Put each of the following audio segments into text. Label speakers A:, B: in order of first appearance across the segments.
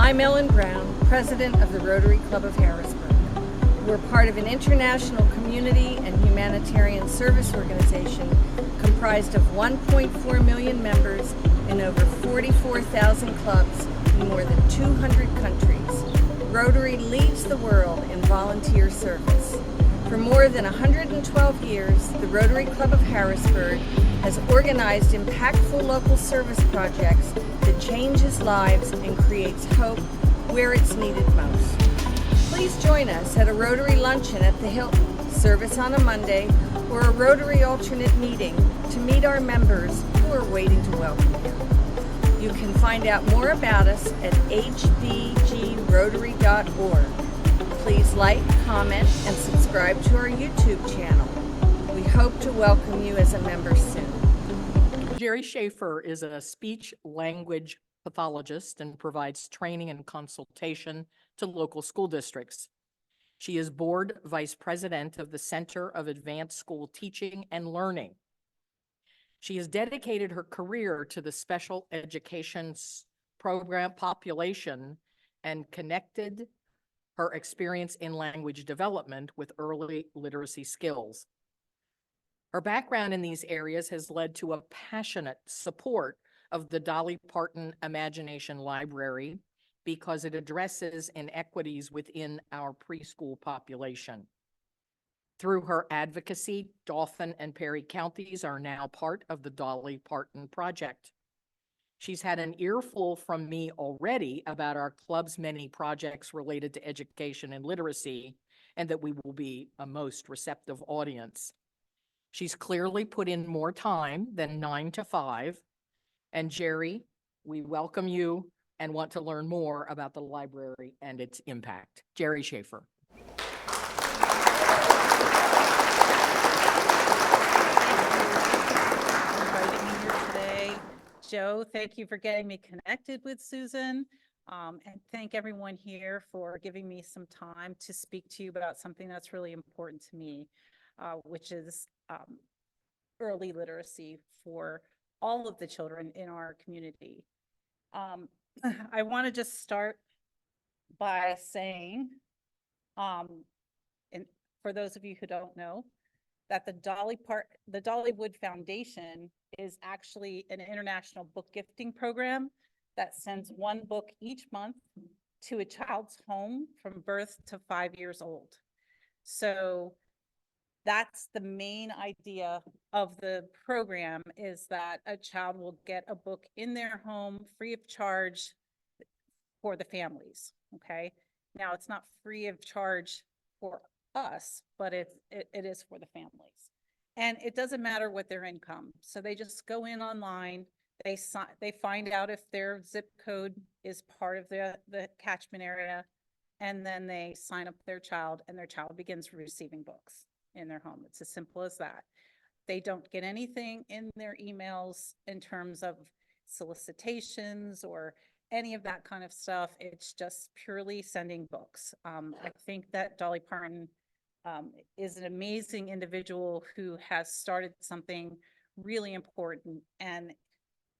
A: I'm Ellen Brown, President of the Rotary Club of Harrisburg. We're part of an international community and humanitarian service organization comprised of 1.4 million members in over 44,000 clubs in more than 200 countries. Rotary leads the world in volunteer service. For more than 112 years, the Rotary Club of Harrisburg has organized impactful local service projects that changes lives and creates hope where it's needed most. Please join us at a Rotary luncheon at the Hilton, service on a Monday, or a Rotary alternate meeting to meet our members who are waiting to welcome you. You can find out more about us at hbgrotary.org. Please like, comment, and subscribe to our YouTube channel. We hope to welcome you as a member soon.
B: Geri Schaffer is a speech language pathologist and provides training and consultation to local school districts. She is board vice president of the Center of Advanced School Teaching and Learning. She has dedicated her career to the special education program population and connected her experience in language development with early literacy skills. Her background in these areas has led to a passionate support of the Dolly Parton Imagination Library because it addresses inequities within our preschool population. Through her advocacy, Dauphin and Perry counties are now part of the Dolly Parton Project. She's had an earful from me already about our club's many projects related to education and literacy, and that we will be a most receptive audience. She's clearly put in more time than 9 to 5. And Geri, we welcome you and want to learn more about the library and its impact. Geri Schaffer.
C: Joe, thank you for getting me connected with Susan, and thank everyone here for giving me some time to speak to you about something that's really important to me, which is early literacy for all of the children in our community. I want to just start by saying, and for those of you who don't know, that the Dollywood Foundation is actually an international book gifting program that sends one book each month to a child's home from birth to 5 years old. So that's the main idea of the program, is that a child will get a book in their home free of charge for the families, okay? Now, it's not free of charge for us, but it is for the families. And it doesn't matter what their income. So they just go in online, they find out if their zip code is part of the catchment area, and then they sign up their child, and their child begins receiving books in their home. It's as simple as that. They don't get anything in their emails in terms of solicitations or any of that kind of stuff. It's just purely sending books. I think that Dolly Parton is an amazing individual who has started something really important, and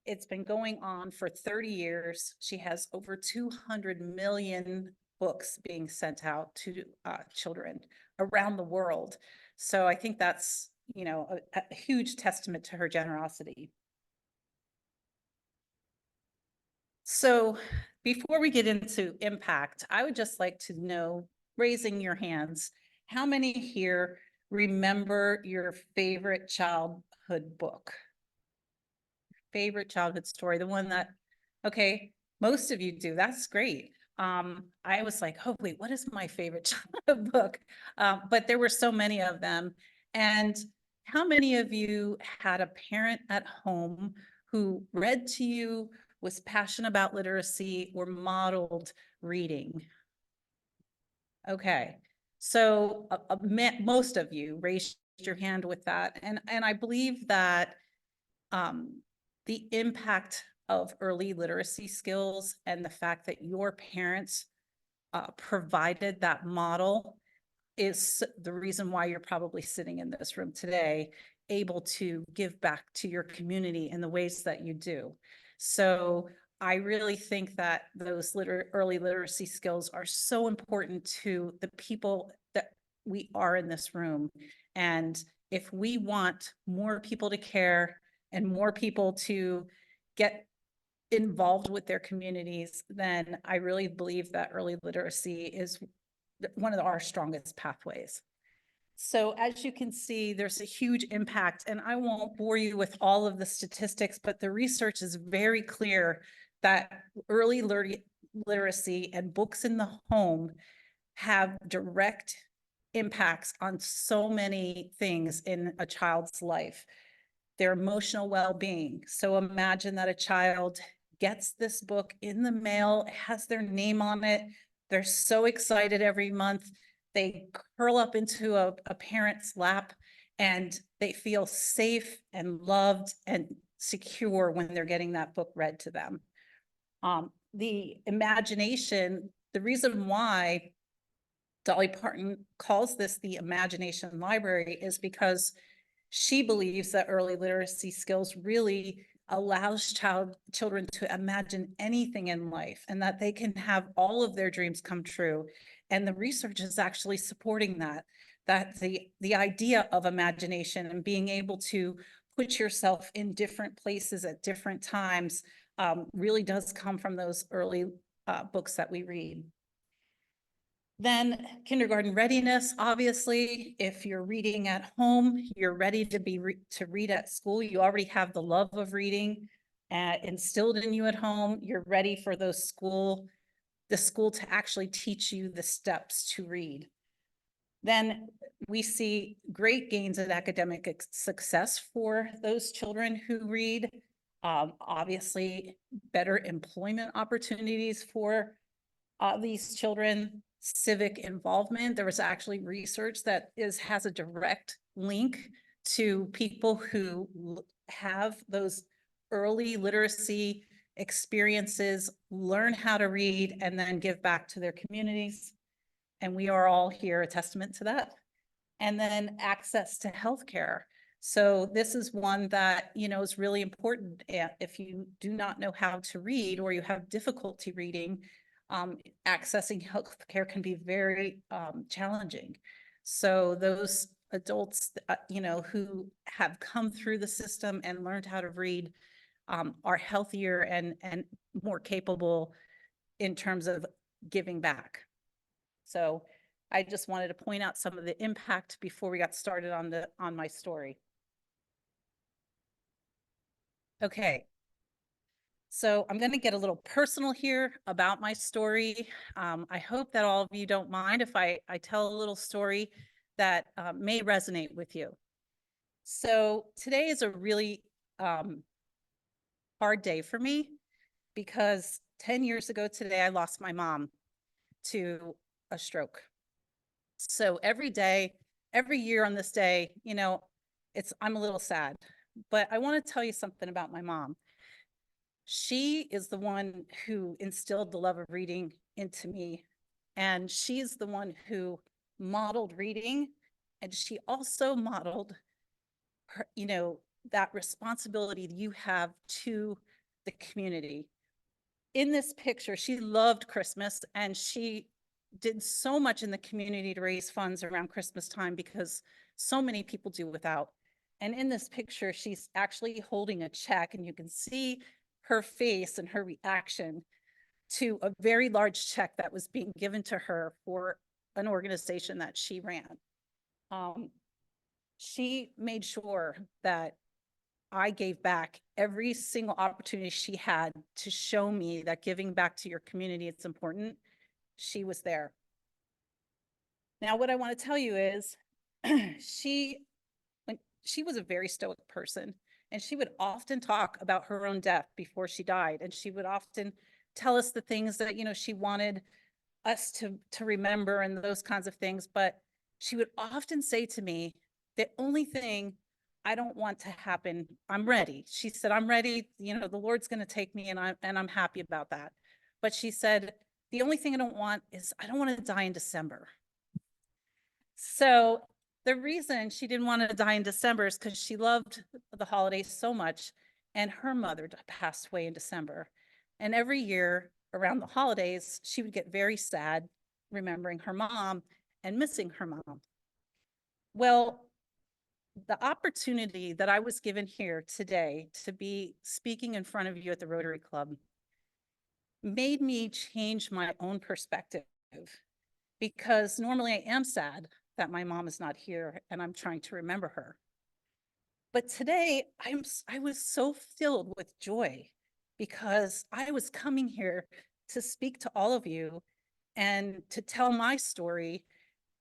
C: it's been going on for 30 years. She has over 200 million books being sent out to children around the world. So I think that's, you know, a huge testament to her generosity. So before we get into impact, I would just like to know, raising your hands, how many here remember your favorite childhood book? Favorite childhood story, the one that, okay, most of you do, that's great. I was like, oh wait, what is my favorite childhood book? But there were so many of them. And how many of you had a parent at home who read to you, was passionate about literacy, or modeled reading? Okay. So most of you raised your hand with that. And I believe that the impact of early literacy skills and the fact that your parents provided that model is the reason why you're probably sitting in this room today, able to give back to your community in the ways that you do. So I really think that those early literacy skills are so important to the people that we are in this room. And if we want more people to care and more people to get involved with their communities, then I really believe that early literacy is one of our strongest pathways. So as you can see, there's a huge impact, and I won't bore you with all of the statistics, but the research is very clear that early literacy and books in the home have direct impacts on so many things in a child's life. Their emotional well-being. So imagine that a child gets this book in the mail, it has their name on it. They're so excited every month. They curl up into a parent's lap and they feel safe and loved and secure when they're getting that book read to them. The imagination, the reason why Dolly Parton calls this the Imagination Library is because she believes that early literacy skills really allows children to imagine anything in life and that they can have all of their dreams come true. And the research is actually supporting that the idea of imagination and being able to put yourself in different places at different times really does come from those early books that we read. Then kindergarten readiness, obviously, if you're reading at home, you're ready to read at school. You already have the love of reading instilled in you at home. You're ready for the school to actually teach you the steps to read. Then we see great gains in academic success for those children who read. Obviously, better employment opportunities for these children. Civic involvement. There was actually research that has a direct link to people who have those early literacy experiences, learn how to read, and then give back to their communities. And we are all here a testament to that. And then access to healthcare. So this is one that, is really important. If you do not know how to read or you have difficulty reading, accessing healthcare can be very challenging. So those adults, who have come through the system and learned how to read are healthier and more capable in terms of giving back. So I just wanted to point out some of the impact before we got started on my story. Okay. So I'm going to get a little personal here about my story. I hope that all of you don't mind if I tell a little story that may resonate with you. So today is a really hard day for me because 10 years ago today, I lost my mom to a stroke. So every day, every year on this day, I'm a little sad, but I want to tell you something about my mom. She is the one who instilled the love of reading into me. And she's the one who modeled reading. And she also modeled her, that responsibility you have to the community. In this picture, she loved Christmas and she did so much in the community to raise funds around Christmas time because so many people do without. And in this picture, she's actually holding a check and you can see her face and her reaction to a very large check that was being given to her for an organization that she ran. She made sure that I gave back every single opportunity she had to show me that giving back to your community is important. She was there. Now, what I want to tell you is she was a very stoic person. And she would often talk about her own death before she died. And she would often tell us the things that, she wanted us to remember and those kinds of things. But she would often say to me, the only thing I don't want to happen, I'm ready. She said, I'm ready. The Lord's going to take me and I'm happy about that. But she said, the only thing I don't want is I don't want to die in December. So the reason she didn't want to die in December is because she loved the holidays so much, and her mother passed away in December. And every year around the holidays, she would get very sad, remembering her mom and missing her mom. Well, the opportunity that I was given here today to be speaking in front of you at the Rotary Club made me change my own perspective, because normally I am sad that my mom is not here and I'm trying to remember her. But today I was so filled with joy because I was coming here to speak to all of you and to tell my story,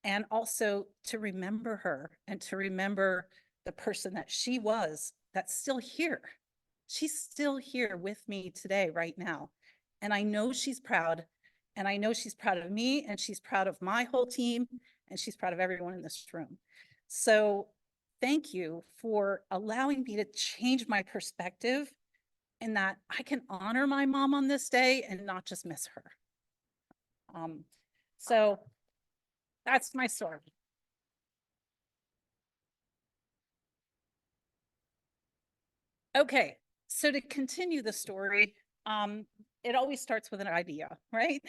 C: and also to remember her and to remember the person that she was, that's still here. She's still here with me today, right now. And I know she's proud, and I know she's proud of me, and she's proud of my whole team, and she's proud of everyone in this room. So thank you for allowing me to change my perspective, and that I can honor my mom on this day and not just miss her. So that's my story. Okay, so to continue the story, it always starts with an idea, right?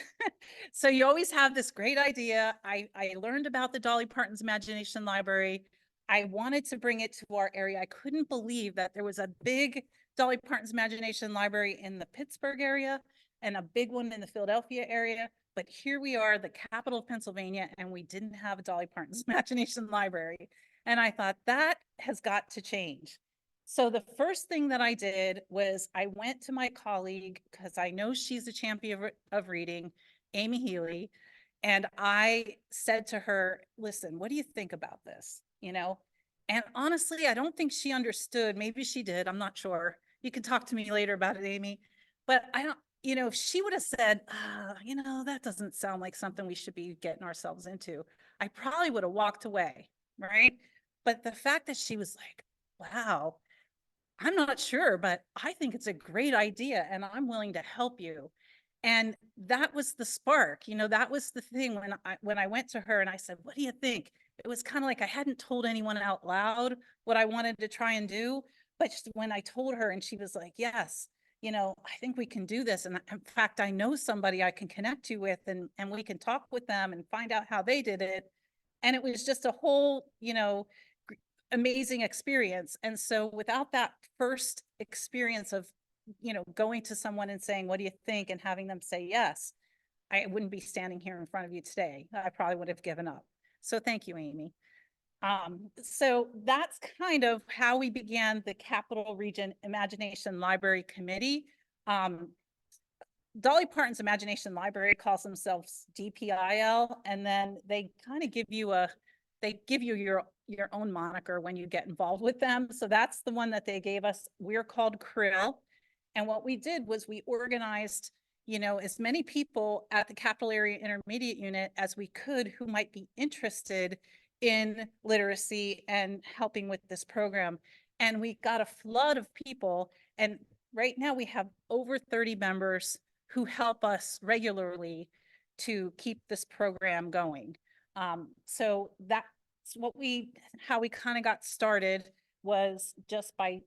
C: So you always have this great idea. I learned about the Dolly Parton's Imagination Library. I wanted to bring it to our area. I couldn't believe that there was a big Dolly Parton's Imagination Library in the Pittsburgh area and a big one in the Philadelphia area. But here we are, the capital of Pennsylvania, and we didn't have a Dolly Parton's Imagination Library. And I thought that has got to change. So the first thing that I did was I went to my colleague, because I know she's a champion of reading, Amy Healy, and I said to her, listen, what do you think about this? And honestly, I don't think she understood. Maybe she did. I'm not sure. You can talk to me later about it, Amy. But I don't, if she would have said, that doesn't sound like something we should be getting ourselves into, I probably would have walked away, right? But the fact that she was like, wow, I'm not sure, but I think it's a great idea and I'm willing to help you. And that was the spark, that was the thing when I went to her and I said, what do you think? It was kind of like I hadn't told anyone out loud what I wanted to try and do. But when I told her and she was like, yes, I think we can do this. And in fact, I know somebody I can connect you with, and we can talk with them and find out how they did it. And it was just a whole, amazing experience. And so without that first experience of, going to someone and saying, what do you think? And having them say yes, I wouldn't be standing here in front of you today. I probably would have given up. So thank you, Amy. So that's kind of how we began the Capital Region Imagination Library Committee. Dolly Parton's Imagination Library calls themselves DPIL, and then they kind of give you your own moniker when you get involved with them. So that's the one that they gave us. We're called Krill. And what we did was we organized, as many people at the Capital Area Intermediate Unit as we could who might be interested in literacy and helping with this program. And we got a flood of people. And right now we have over 30 members who help us regularly to keep this program going. So that's how we kind of got started, was just by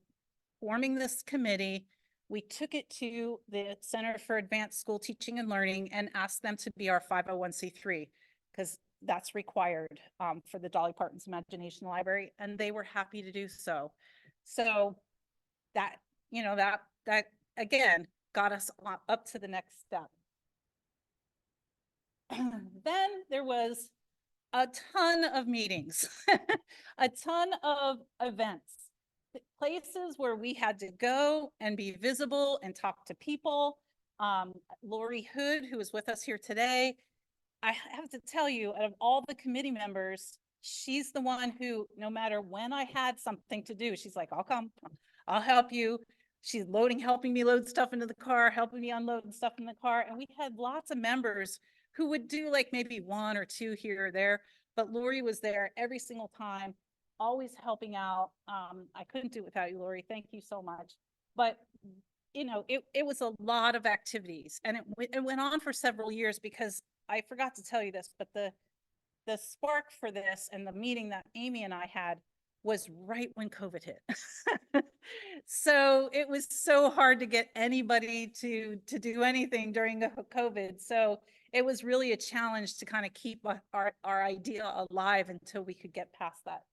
C: forming this committee. We took it to the Center for Advanced School Teaching and Learning and asked them to be our 501c3, because that's required for the Dolly Parton's Imagination Library, and they were happy to do so. So that, that again got us up to the next step. Then there was a ton of meetings, a ton of events, places where we had to go and be visible and talk to people. Lori Hood, who is with us here today, I have to tell you, out of all the committee members, she's the one who, no matter when I had something to do, she's like, I'll come, I'll help you. She's helping me load stuff into the car, helping me unload stuff in the car. And we had lots of members who would do like maybe one or two here or there, but Lori was there every single time, always helping out. I couldn't do it without you, Lori. Thank you so much. But it was a lot of activities, and it went on for several years, because I forgot to tell you this, but the spark for this and the meeting that Amy and I had was right when COVID hit. So it was so hard to get anybody to do anything during the COVID. So it was really a challenge to kind of keep our idea alive until we could get past that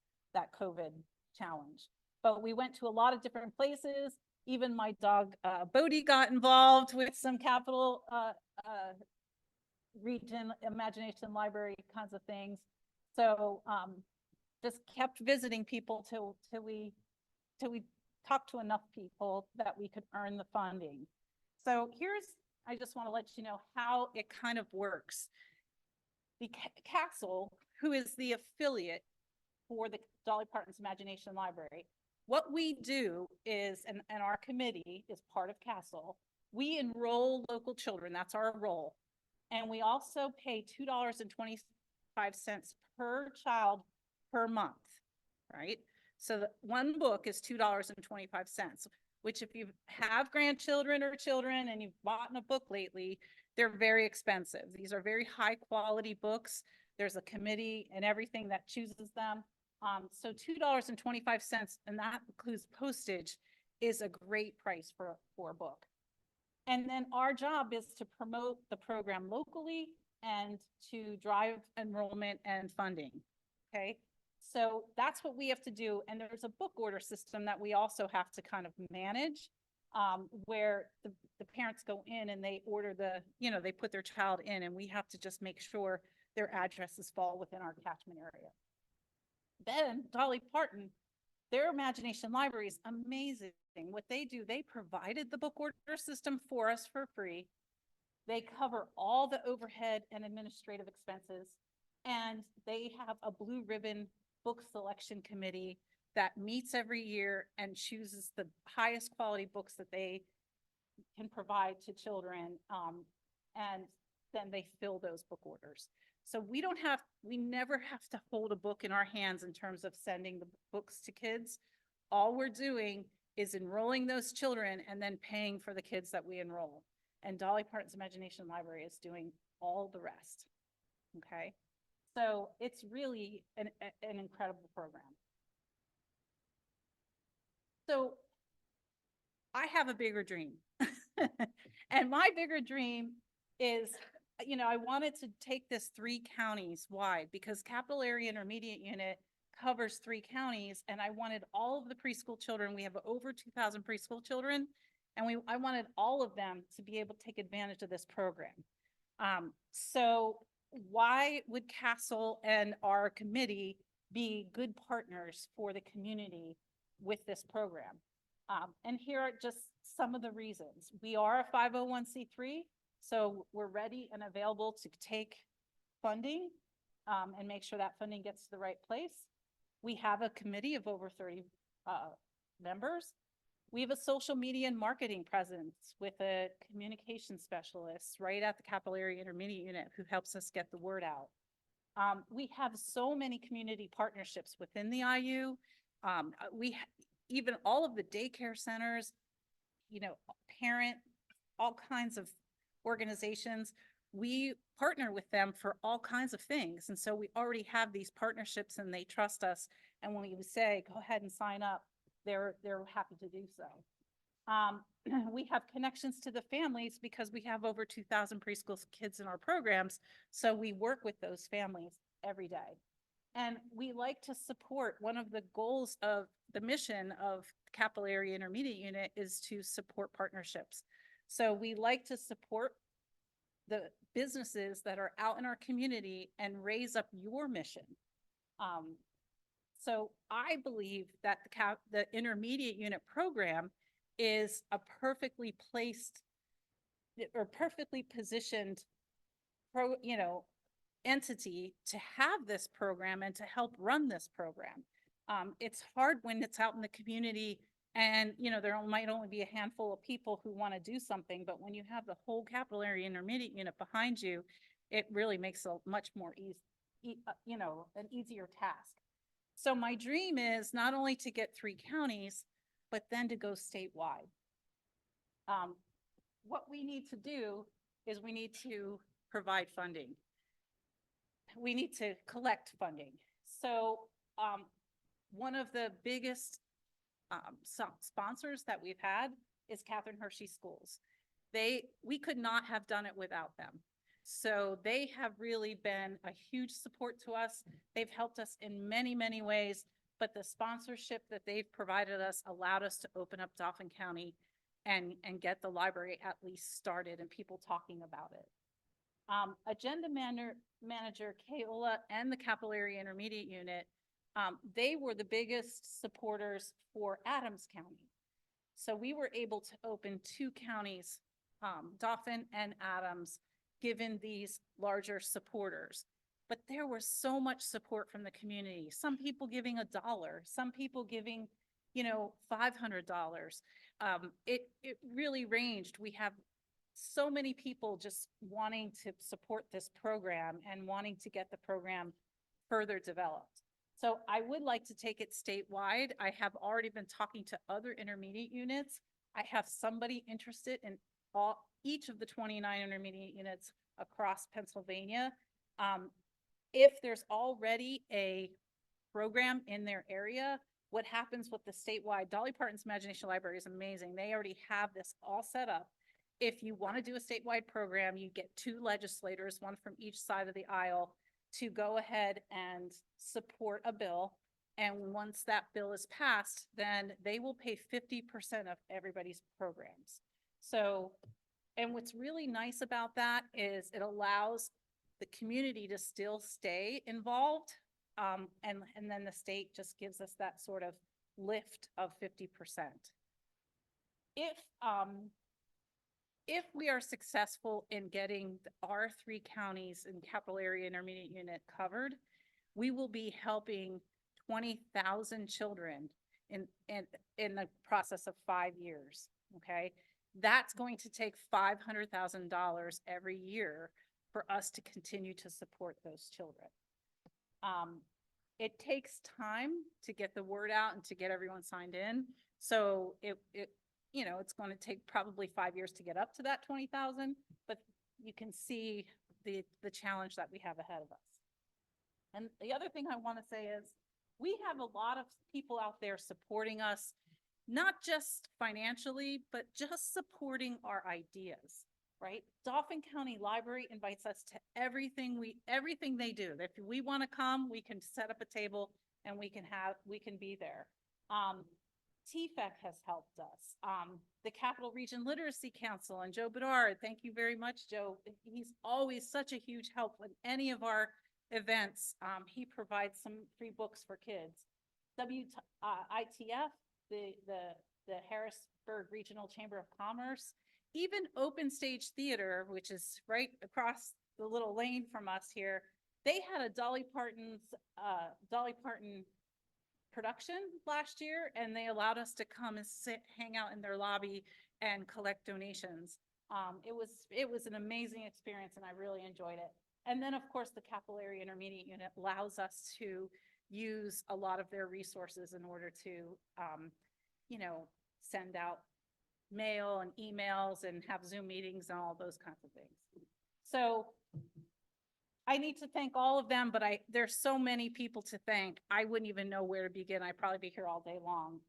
C: COVID challenge. But we went to a lot of different places. Even my dog Bodie got involved with some capital region imagination library kinds of things. So just kept visiting people till we talked to enough people that we could earn the funding. So I just want to let you know how it kind of works. The Castle, who is the affiliate for the Dolly Parton's Imagination Library, what we do is, and our committee is part of Castle, we enroll local children, that's our role. And we also pay $2.25 per child per month, right? So one book is $2.25, which if you have grandchildren or children and you've bought a book lately, they're very expensive. These are very high quality books. There's a committee and everything that chooses them. So $2.25, and that includes postage, is a great price for a book. And then our job is to promote the program locally and to drive enrollment and funding, okay? So that's what we have to do. And there's a book order system that we also have to kind of manage, where the parents go in and they order they put their child in, and we have to just make sure their addresses fall within our catchment area. Then Dolly Parton, their Imagination Library is amazing. What they do, they provided the book order system for us for free. They cover all the overhead and administrative expenses, and they have a blue ribbon book selection committee that meets every year and chooses the highest quality books that they can provide to children, and then they fill those book orders. So we never have to hold a book in our hands in terms of sending the books to kids. All we're doing is enrolling those children and then paying for the kids that we enroll. And Dolly Parton's Imagination Library is doing all the rest, okay? So it's really an incredible program. So I have a bigger dream. And my bigger dream is, I wanted to take this 3 counties wide, because Capital Area Intermediate Unit covers 3 counties, and I wanted all of the preschool children. We have over 2,000 preschool children, and I wanted all of them to be able to take advantage of this program. So why would Castle and our committee be good partners for the community with this program? And here are just some of the reasons. We are a 501c3, so we're ready and available to take funding and make sure that funding gets to the right place. We have a committee of over 30 members. We have a social media and marketing presence with a communication specialist right at the Capital Area Intermediate Unit who helps us get the word out. We have so many community partnerships within the IU. Even all of the daycare centers, parent, all kinds of organizations, we partner with them for all kinds of things. And so we already have these partnerships and they trust us. And when we say, go ahead and sign up, they're happy to do so. We have connections to the families because we have over 2,000 preschool kids in our programs. So we work with those families every day. And we like to support, one of the goals of the mission of Capital Area Intermediate Unit is to support partnerships. So we like to support the businesses that are out in our community and raise up your mission. So I believe that the Intermediate Unit program is a perfectly placed or perfectly positioned entity to have this program and to help run this program. It's hard when it's out in the community and there might only be a handful of people who want to do something, but when you have the whole Capital Area Intermediate Unit behind you, it really makes a much more an easier task. So my dream is not only to get 3 counties, but then to go statewide. What we need to do is we need to provide funding. We need to collect funding. So one of the biggest sponsors that we've had is Catherine Hershey Schools. We could not have done it without them. So they have really been a huge support to us. They've helped us in many, many ways, but the sponsorship that they've provided us allowed us to open up Dauphin County and get the library at least started and people talking about it. Agenda manager Kaola and the Capital Area Intermediate Unit, they were the biggest supporters for Adams County. So we were able to open 2 counties, Dauphin and Adams, given these larger supporters. But there was so much support from the community. Some people giving $1, some people giving, $500. It really ranged. We have so many people just wanting to support this program and wanting to get the program further developed. So I would like to take it statewide. I have already been talking to other intermediate units. I have somebody interested in each of the 29 intermediate units across Pennsylvania. If there's already a program in their area, what happens with the statewide, Dolly Parton's Imagination Library is amazing. They already have this all set up. If you want to do a statewide program, you get 2 legislators, one from each side of the aisle, to go ahead and support a bill. And once that bill is passed, then they will pay 50% of everybody's programs. So, and what's really nice about that is it allows the community to still stay involved. And then the state just gives us that sort of lift of 50%. If we are successful in getting our 3 counties in Capital Area Intermediate Unit covered, we will be helping 20,000 children in the process of 5 years, okay? That's going to take $500,000 every year for us to continue to support those children. It takes time to get the word out and to get everyone signed in. So it's going to take probably 5 years to get up to that 20,000, but you can see the challenge that we have ahead of us. And the other thing I want to say is we have a lot of people out there supporting us, not just financially, but just supporting our ideas, right? Dauphin County Library invites us to everything they do. If we want to come, we can set up a table and we can be there. TFEC has helped us. The Capital Region Literacy Council and Joe Bedard, thank you very much, Joe. He's always such a huge help with any of our events. He provides some free books for kids. ITF, the Harrisburg Regional Chamber of Commerce, even Open Stage Theater, which is right across the little lane from us here, they had a Dolly Parton production last year, and they allowed us to come and hang out in their lobby and collect donations. It was an amazing experience and I really enjoyed it. And then of course the Capital Area Intermediate Unit allows us to use a lot of their resources in order to, send out mail and emails and have Zoom meetings and all those kinds of things. So I need to thank all of them, but there's so many people to thank. I wouldn't even know where to begin. I'd probably be here all day long.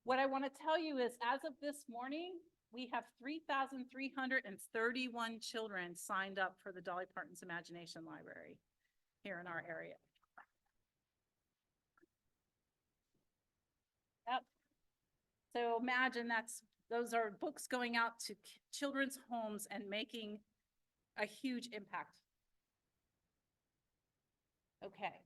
C: What I want to tell you is as of this morning, we have 3,331 children signed up for the Dolly Parton's Imagination Library here in our area. Yep. So imagine those are books going out to children's homes and making a huge impact. Okay,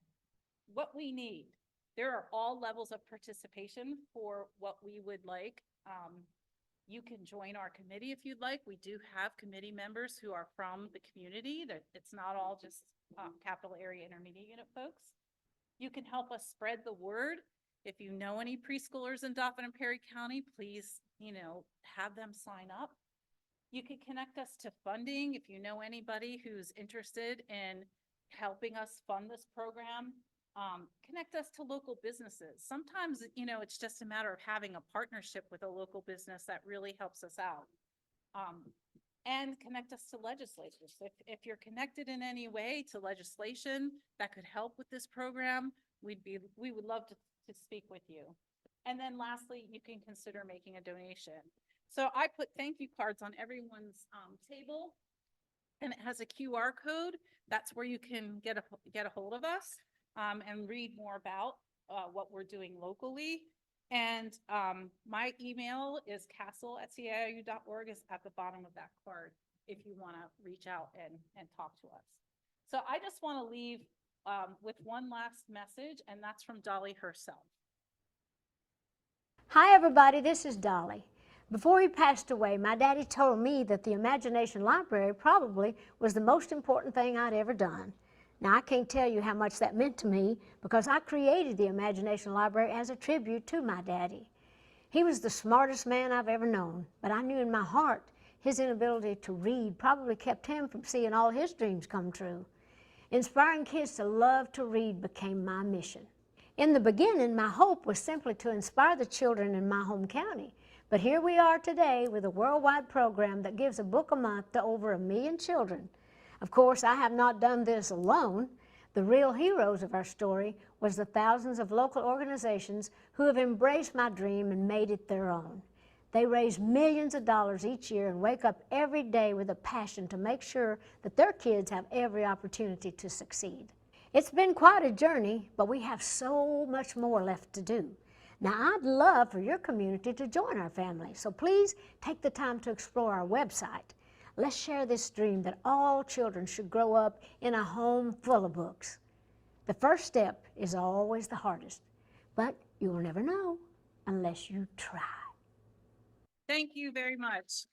C: what we need. There are all levels of participation for what we would like. You can join our committee if you'd like. We do have committee members who are from the community. That it's not all just Capital Area Intermediate Unit folks. You can help us spread the word. If you know any preschoolers in Dauphin and Perry County, please, have them sign up. You can connect us to funding if you know anybody who's interested in helping us fund this program. Connect us to local businesses. Sometimes, it's just a matter of having a partnership with a local business that really helps us out. And connect us to legislators. If you're connected in any way to legislation that could help with this program, we would love to speak with you. And then lastly, you can consider making a donation. So I put thank you cards on everyone's table, and it has a QR code. That's where you can get a hold of us and read more about what we're doing locally. And my email is castle@ciu.org is at the bottom of that card if you want to reach out and talk to us. So I just want to leave with one last message, and that's from Dolly herself.
D: Hi everybody, this is Dolly. Before he passed away, my daddy told me that the Imagination Library probably was the most important thing I'd ever done. Now I can't tell you how much that meant to me because I created the Imagination Library as a tribute to my daddy. He was the smartest man I've ever known, but I knew in my heart his inability to read probably kept him from seeing all his dreams come true. Inspiring kids to love to read became my mission. In the beginning, my hope was simply to inspire the children in my home county. But here we are today with a worldwide program that gives a book a month to over 1 million children. Of course, I have not done this alone. The real heroes of our story was the thousands of local organizations who have embraced my dream and made it their own. They raise millions of dollars each year and wake up every day with a passion to make sure that their kids have every opportunity to succeed. It's been quite a journey, but we have so much more left to do. Now, I'd love for your community to join our family, so please take the time to explore our website. Let's share this dream that all children should grow up in a home full of books. The first step is always the hardest, but you'll never know unless you try.
C: Thank you very much.